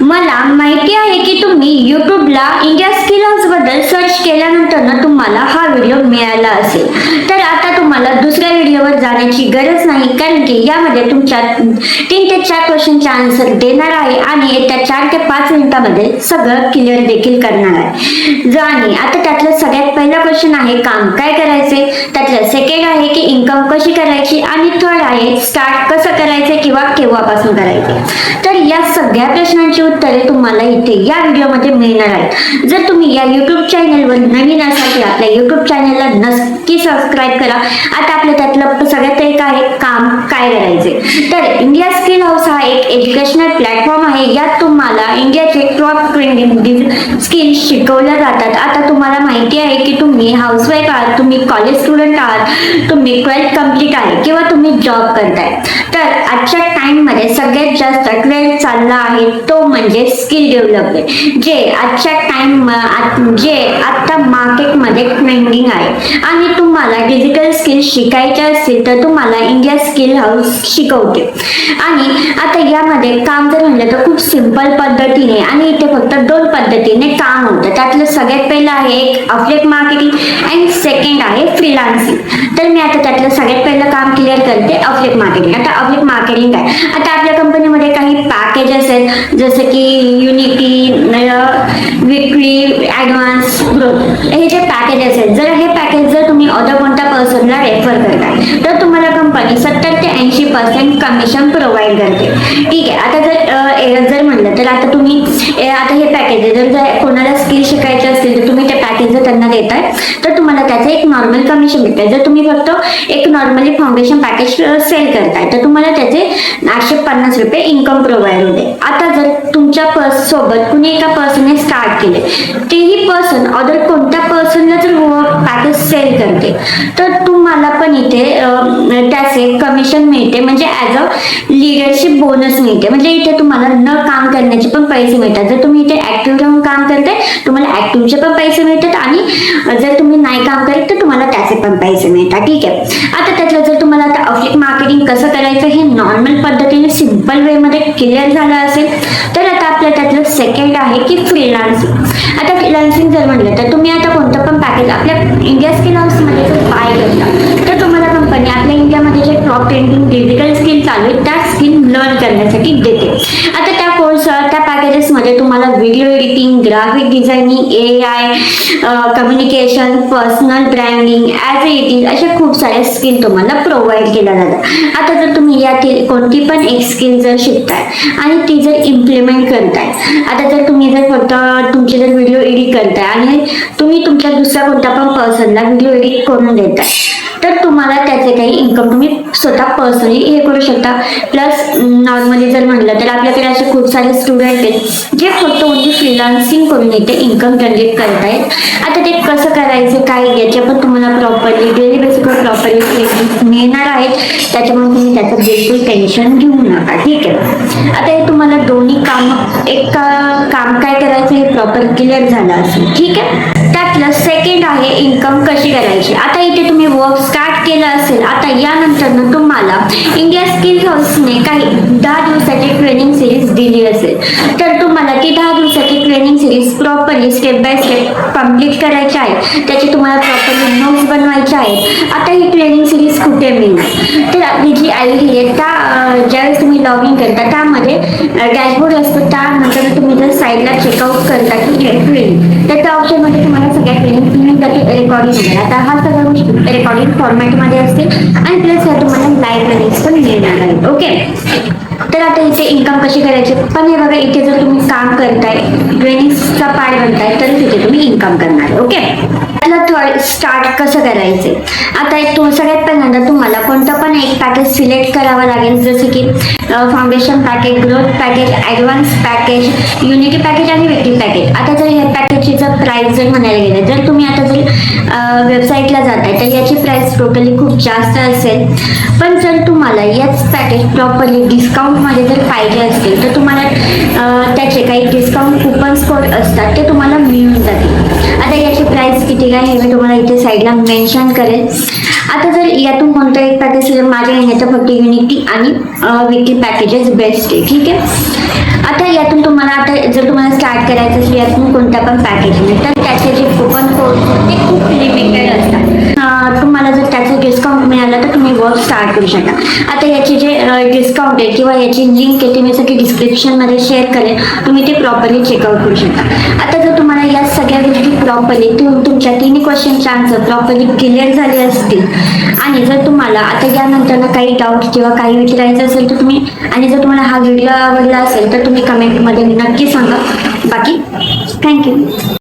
मला माहिती आहे की तुम्ही यूट्यूबला इंडिया स्किल हाऊस बद्दल सर्च केल्यानंतर ना तुम्हाला हा व्हिडिओ मिळाला असेल. तर आता तुम्हाला दुसऱ्या व्हिडिओवर जाण्याची गरज नाही, कारण की यामध्ये तुमच्या 3 ते 4 क्वेश्चनचे आन्सर देणार आहे आणि येत्या 4 ते 5 मिनिटांमध्ये सगळं क्लिअर देखील करणार आहे. आणि आता त्यातलं सगळ्यात पहिला क्वेश्चन आहे काम काय करायचे, त्यातलं सेकंड आहे की इन्कम कशी करायची आणि थर्ड आहे स्टार्ट कसं करायचे किंवा केव्हापासून करायचे. तर या सगळ्या प्रश्नांची उत्तरे तुम्हाला इथे या व्हिडिओमध्ये मिळणार आहेत. जर तुम्ही या युट्यूब चॅनलवर नवीन असाल तर आपल्या युट्यूब चॅनलला नक्की सबस्क्राईब करा. आता आपल्या त्यातलं सगळ्यात एक आहे काम काय करायचे. तर इंडिया स्किल हाऊस हा एक एज्युकेशनल प्लॅटफॉर्म आहे. यात तुम्हाला इंडियाचे टॉप ट्रेंडिंग स्किल शिकवल्या जातात. आता तुम्हाला माहिती आहे की तुम्ही हाऊसवाईफ आहात, तुम्ही कॉलेज स्टुडंट आहात, तुम्ही 12th कंप्लीट आहे किंवा तुम्ही जॉब करताय. तर आजच्या टाइम मध्ये सगळ्यात जास्त ट्रेंड चालला आहे तो म्हणजे स्किल डेव्हलपमेंट, जे आजच्या टाइम जे आता मार्केटमध्ये ट्रेंडिंग आहे. आणि तुम्हाला डिजिटल स्किल शिकायचे असतील तर तुम्हाला इंडिया स्किल हाऊस शिकवते. आणि आता यामध्ये काम जर म्हणलं तर खूप सिंपल पद्धतीने आणि इथे फक्त 2 पद्धतीने काम होतं. त्यातलं सगळ्यात पहिलं आहे एक अफिलिएट मार्केटिंग आणि सेकंड आहे फ्रीलान्सिंग. तर मी आता त्यातलं सगळ्यात पहिलं काम क्लिअर करते, अफिलिएट मार्केटिंग. आता अफिलिएट मार्केटिंग काय, आता आपल्या कंपनीमध्ये काही पॅकेजेस आहेत जसं की युनिटी, विकली, ॲडव्हान्स, ग्रोथ, हे जे पॅकेजेस आहेत. जर हे पॅकेज जर तुम्ही अदर कोणत्या पर्सनला रेफर करताय तर तुम्हाला कंपनी 70 ते 80% कमिशन प्रोव्हाइड करते. ठीक आहे. आता जर म्हणलं तर आता तुम्ही आता हे पॅकेज जर कोणाला स्किल शिकायचे असतील तर तुम्ही ते पॅकेज जर त्यांना देताय तर तुम्हाला त्याचं एक नॉर्मल कमिशन भेटतं. जर तुम्ही फक्त एक नॉर्मली फाउंडेशन पॅकेज सेल करताय तर तुम्हाला त्याचे 850 रुपये इन्कम प्रोव्हाइड होते. आता जर तुमच्या सोबत कुणी एका पर्सनने स्टार्ट केले, तेही पर्सन अदर कोणत्या पर्सनला जर पॅकेज सेल करते तर तुम्हाला पण इथे त्याचे कमिशन मिळते, म्हणजे ॲज अ लीडरशिप बोनस मिळते. म्हणजे इथे तुम्हाला न काम करण्याचे पण पैसे मिळतात. जर तुम्ही इथे ऍक्टिव्ह राहून काम करताय तुम्हाला ऍक्टिव्हचे पण पैसे मिळतात आणि जर तुम्ही नाही काम करत तर तुम्हाला त्याचे पण पैसे मिळतात. ठीक आहे. आता त्यातलं जर तुम्हाला आता अफिलिएट मार्केटिंग कसं करायचं हे नॉर्मल पद्धतीने सिंपल वे मध्ये क्लिअर झालं असेल तर आता आपल्या त्यातलं सेकंड आहे की फ्रीलान्सिंग. आता फ्रीलान्सिंग जर म्हटलं तर तुम्ही आता कोणतं पण पॅकेज आपल्या इंडिया स्किल हाऊस मध्ये जर बाय करता तर तुम्हाला कंपनी आपल्या इंडियामध्ये जे टॉप ट्रेंडिंग डिजिटल स्किल चालू आहे त्या स्किल लर्न करण्यासाठी देते. आता त्या कोर्स त्या पॅकेजेस मध्ये तुम्हाला video editing, graphic designing, AI, communication, personal branding, as it is अशा खूप साऱ्या स्किल तुम्हाला प्रोव्हाइड केल्या जातात. आता जर तुम्ही यातील कोणती पण एक स्किल जर शिकताय आणि ती जर इम्प्लिमेंट करताय, आता जर तुम्ही जर फक्त तुमचे जर व्हिडिओ एडिट करताय आणि तुम्ही तुमच्या दुसऱ्या कोणत्या पण पर्सनला व्हिडिओ एडिट करून देताय तर तुम्हाला त्याचे काही इन्कम तुम्ही स्वतः पर्सनली हे करू शकता. प्लस नॉर्मली जर म्हटलं तर आपल्याकडे असे खूप सारे स्टुडंट आहेत जे फक्त ओन्ली फ्रीलान्सिंग करून इथे इन्कम जनरेट करत आहेत. आता ते कसं करायचं काय याच्या पण तुम्हाला प्रॉपरली डेली बेसिसवर प्रॉपरली ट्रेनिंग मिळणार आहेत. त्याच्यामुळे तुम्ही त्याचं बिलकुल टेन्शन घेऊ नका. ठीक आहे. आता हे तुम्हाला दोन्ही काम काय करायचं हे प्रॉपर क्लिअर झालं असेल. ठीक आहे. त्यातलं सेकंड आहे इन्कम कशी करायची. आता इथे तुम्ही वर्क स्टार्ट केलं असेल. आता यानंतर तुम्हाला इंडिया स्किल हाऊसने काही 10 दिवसाची ट्रेनिंग सिरीज दिली असेल तर तुम्हाला ती 10 दिवसाची training series properly step by step complete करायची आहे. त्याची तुम्हाला प्रॉपरली नोट्स बनवायचे आहेत. आता ही ट्रेनिंग सिरीज कुठे मिळणार तर आपली जी ID आहे त्या ज्यावेळेस तुम्ही लॉग इन करता त्यामध्ये डॅशबोर्ड असतो. त्यानंतर तुम्ही जर साईडला चेकआउट करता की ट्रेनिंग तर त्या ऑप्शनमध्ये तुम्हाला सगळ्या ट्रेनिंग रेकॉर्डिंग होणार. आता हा सगळ्या गोष्टी रेकॉर्डिंग फॉर्मॅटमध्ये असतील आणि प्लस तुम्हाला लाईव्ह ट्रेनिंग्स पण मिळणार आहेत. ओके. तर आता इथे इन्कम कशी करायची पण हे बघा, इथे जर तुम्ही काम करताय ट्रेनिंगचा पार्ट बनताय तर तिथे तुम्ही इन्कम करणार. ओके. थर्ड स्टार्ट कसं करायचे. आता सगळ्यात पहिल्यांदा तुम्हाला कोणतं पण एक पॅकेज सिलेक्ट करावं लागेल, जसं की foundation package, growth package, advance package, unity package आणि विकली पॅकेज. आता जर ह्या पॅकेजची जर प्राइस जर म्हणायला गेलं जर तुम्ही आता जर वेबसाईटला जाताय तर याची प्राइस टोटली खूप जास्त असेल. पण जर तुम्हाला याच पॅकेज प्रॉपरली डिस्काउंटमध्ये जर पाहिजे असतील तर तुम्हाला त्याचे काही डिस्काउंट कुपन्स कोड असतात ते तुम्हाला मिळून जातील. आता याची प्राइस किती काय हे मी तुम्हाला इथे साईडला मेन्शन करेल. आता जर यातून कोणतं एक पॅकेज माझ्या येण्याचं फक्त युनिटी आणि विकली पॅकेजेस बेस्ट आहे. ठीक आहे. आता यातून तुम्हाला आता जर तुम्हाला स्टार्ट करायचं असेल यातून कोणत्या पण पॅकेजने, तर त्याचे जे कुपन कोड ते खूप लिमिटेड असतात. तुम्हाला जर त्याचं डिस्काउंट मिळालं तर तुम्ही वर्क स्टार्ट करू शकता. आता याचे जे डिस्काउंट आहे किंवा याची लिंक आहे ती मी सगळी डिस्क्रिप्शनमध्ये शेअर करेन, तुम्ही ते प्रॉपरली चेकआउट करू शकता. आता जर तुम्हाला या सगळ्या गोष्टी प्रॉपरली तुमच्या तिन्ही क्वेश्चनचे आन्सर प्रॉपरली क्लिअर झाले असतील आणि जर तुम्हाला आता यानंतर काही डाऊट किंवा काही विचारायचं असेल तर तुम्ही, आणि जर तुम्हाला हा व्हिडिओ आवडला असेल तर तुम्ही कमेंटमध्ये नक्की सांगा. बाकी थँक्यू.